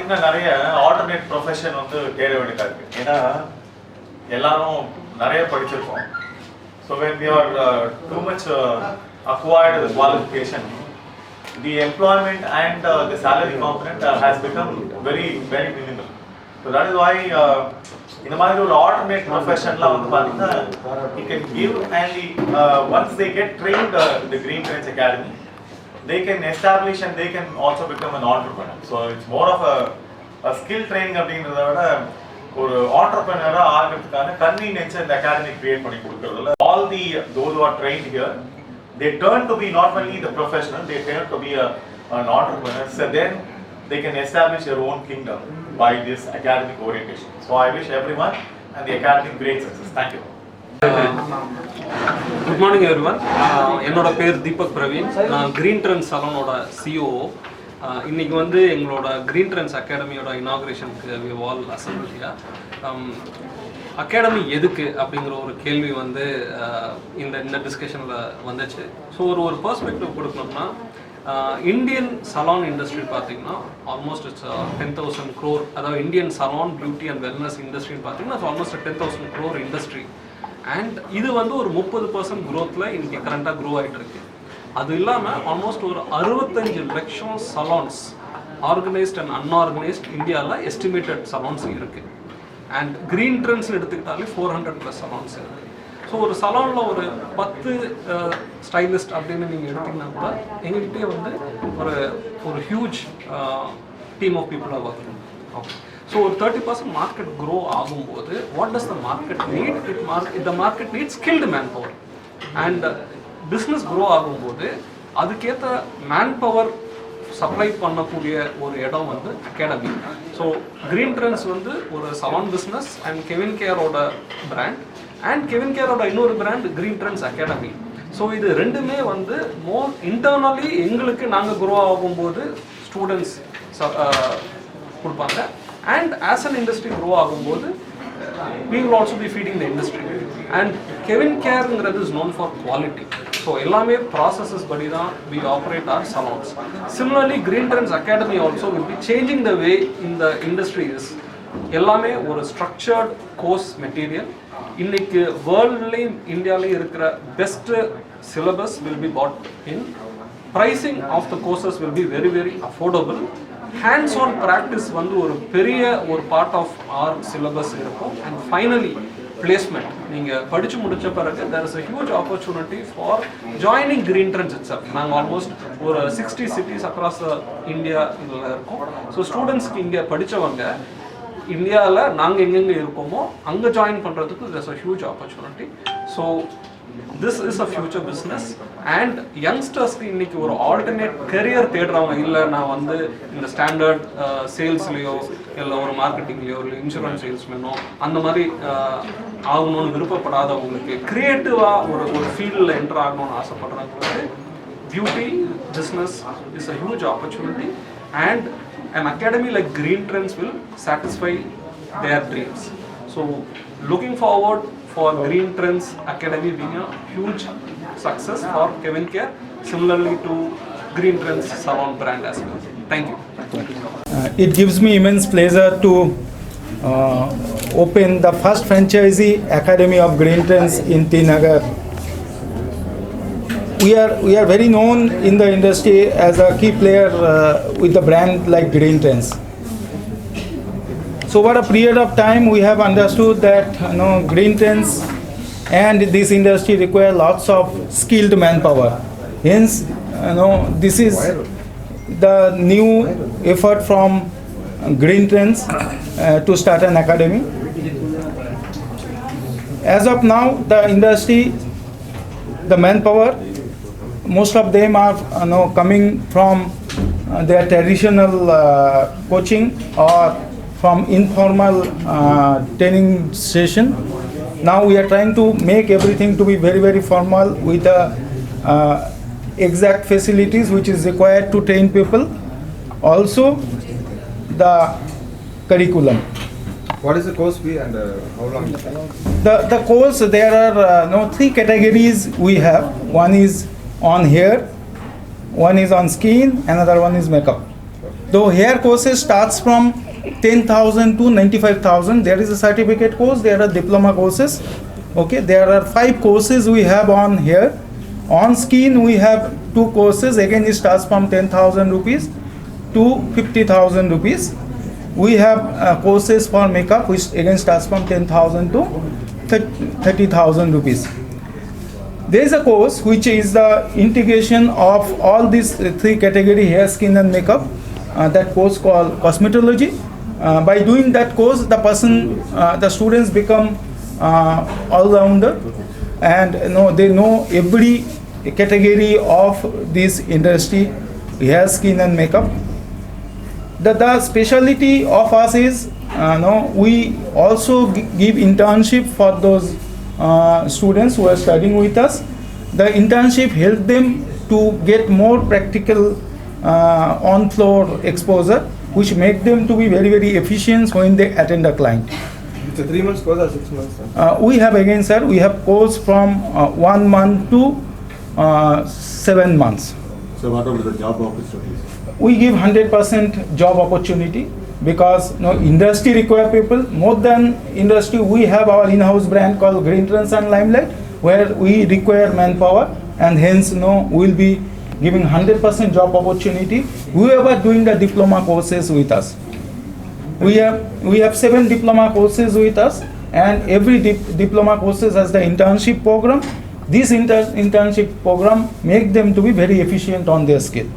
பார்த்தீங்கன்னா நிறைய alternate profession வந்து தேட வேண்டியதாக இருக்குது. ஏன்னா எல்லாரும் நிறைய படிச்சிருக்கோம். So when we are too much acquired the qualification, the employment and the salary component has become very very minimal. So that is why இந்த மாதிரி ஒரு ஆல்டர்னேட் ப்ரொஃபஷன்லாம் வந்து பார்த்தீங்கன்னா you can give and once they get trained the Green Trends Academy, they can establish and they can also become an entrepreneur. So it's more of a skill training அப்படிங்கறத விட ஒரு entrepreneur ஆகிறதுக்கான convenience இந்த academy create பண்ணி கொடுக்கறதுல all those who are trained here, they turn to be not only the professional, they turn to be an entrepreneur. So then they can establish their own kingdom by this academic orientation. So I wish everyone and the academy great success. Thank you. Good morning everyone. என்னோட பேர் தீபக் பிரவீன். நான் green trends சலூனோட COO. இன்னைக்கு வந்து எங்களோட green trends அகாடமியோட இனாகுரேஷனுக்கு we all assemble here. Academy எதுக்கு அப்படிங்கிற ஒரு கேள்வி வந்து இந்த டிஸ்கஷனில் வந்துச்சு. ஸோ ஒரு பெர்ஸ்பெக்டிவ் கொடுக்கணும்னா இந்தியன் சலான் இண்டஸ்ட்ரி பார்த்தீங்கன்னா ஆல்மோஸ்ட் இட்ஸ் 10,000 crore. அதாவது Indian salon beauty and wellness இண்டஸ்ட்ரின்னு பார்த்தீங்கன்னா it's almost 10,000 crore industry. And இது வந்து ஒரு 30% க்ரோத்தில் இன்றைக்கி கரண்ட்டாக க்ரோ ஆகிட்டு இருக்கு. அது இல்லாமல் ஆல்மோஸ்ட் ஒரு 65 லட்சம் சலான்ஸ் ஆர்கனைஸ்ட் அண்ட் அன்ஆர்கனைஸ்ட் இந்தியாவில் எஸ்டிமேட்டட் சலான்ஸ் இருக்குது. அண்ட் கிரீன் ட்ரெண்ட்ஸில் எடுத்துக்கிட்டாலே 400+ சலான்ஸ் இருக்குது. ஸோ ஒரு சலானில் ஒரு 10 ஸ்டைலிஸ்ட் அப்படின்னு நீங்கள் எடுத்திங்கன்னா கூட எங்கள்கிட்டயே வந்து ஒரு ஹியூஜ் டீம் ஆஃப் பீப்புளாக வரும். ஓகே, ஸோ ஒரு 30% மார்க்கெட் க்ரோ ஆகும்போது what does the market need? The market need skilled manpower. And business grow ஆகும்போது அதுக்கேற்ற மேன் பவர் சப்ளை பண்ணக்கூடிய ஒரு இடம் வந்து அகாடமி. ஸோ கிரீன் ட்ரெண்ட்ஸ் வந்து ஒரு சலான் பிஸ்னஸ் அண்ட் கெவின் கேரோட பிராண்ட் அண்ட் கெவின் கேரோட இன்னொரு brand green trends academy. So இது ரெண்டுமே வந்து மோர் இன்டர்னலி எங்களுக்கு நாங்கள் க்ரோ ஆகும்போது ஸ்டூடெண்ட்ஸ் கொடுப்பாங்க. And as an industry grow ஆகும்போது we will also be feeding the industry. And Kevin Care is known for quality. So எல்லாமே processes படி தான் we operate our salons. Similarly, Green Trends Academy also will be changing the way in the industry is. எல்லாமே ஒரு structured course material. இன்னைக்கு வேர்ல்ட்லேயும் இந்தியாவிலையும் இருக்கிற best syllabus will be bought in. Pricing of the courses will be very very affordable. Hands on practice வந்து ஒரு பெரிய ஒரு part of R syllabus இருக்கும். அண்ட் ஃபைனலி பிளேஸ்மெண்ட் நீங்கள் படித்து முடித்த பிறகு there is a huge opportunity for joining Green Trends itself. நாங்கள் ஆல்மோஸ்ட் ஒரு 60 cities across இந்தியா இதில் இருக்கோம். ஸோ ஸ்டூடெண்ட்ஸ்க்கு இங்கே படித்தவங்க இந்தியாவில் நாங்கள் எங்கெங்கே இருக்கோமோ அங்கே ஜாயின் பண்ணுறதுக்கு there's a huge opportunity. So this is a future business. And யங்ஸ்டர்ஸ்க்கு இன்னைக்கு ஒரு ஆல்டர்னேட் கரியர் தேடுறவங்க, இல்லை நான் வந்து இந்த ஸ்டாண்டர்ட் சேல்ஸ்லேயோ இல்லை ஒரு மார்க்கெட்டிங்லேயோ இல்லை இன்சூரன்ஸ் சேல்ஸ்மேனோ அந்த மாதிரி ஆகணும்னு விருப்பப்படாதவங்களுக்கு க்ரியேட்டிவாக ஒரு ஃபீல்டில் என்டர் ஆகணும்னு ஆசைப்படுறவங்களுக்கு beauty business is a huge opportunity. And an academy like Green Trends will satisfy their dreams. So looking forward for Green Trends Academy being a huge success for Kevin Care, similarly to Green Trends Salon brand as well. Thank you. It gives me immense pleasure to open the first franchisee academy of Green Trends in T Nagar. We are very known in the industry as a key player with the brand like Green Trends. So over a period of time we have understood that Green Trends and this industry require lots of skilled manpower. Hence this is the new effort from Green Trends to start an academy. As of now the industry, the manpower, most of them are coming from their traditional coaching or from informal training session. Now we are trying to make everything to be very very formal with the exact facilities which is required to train people. Also the curriculum. What is the course fee and how long? The course, there are 3 categories we have. One is on hair, one is on skin, another one is makeup. The hair courses starts from 10,000 to 95,000. There is a certificate course, there are diploma courses. Okay, there are 5 courses we have on hair. On skin we have 2 courses, again it starts from 10,000 rupees to 50,000 rupees. We have courses for makeup which again starts from 10,000 to 30,000 rupees. There is a course which is the integration of all these 3 category, hair, skin and makeup. That course called cosmetology. By doing that course, the students become all-rounder, and they know every category of this industry, hair, skin and makeup. The specialty of us is we also give internship for those students who are studying with us. The internship helps them to get more practical on-floor exposure, which make them to be very, very efficient when they attend a client. It's a 3 months course or 6 months? We have again, sir, we have course from 1 month to 7 months. So what about the job opportunities? We give 100% job opportunity because industry require people. More than industry, we have our in-house brand called Green Trends and Limelight, where we require manpower, and hence we'll be giving 100% job opportunity whoever doing the diploma courses with us. We have 7 diploma courses with us, and every diploma courses has the internship program. This internship program make them to be very efficient on their skill.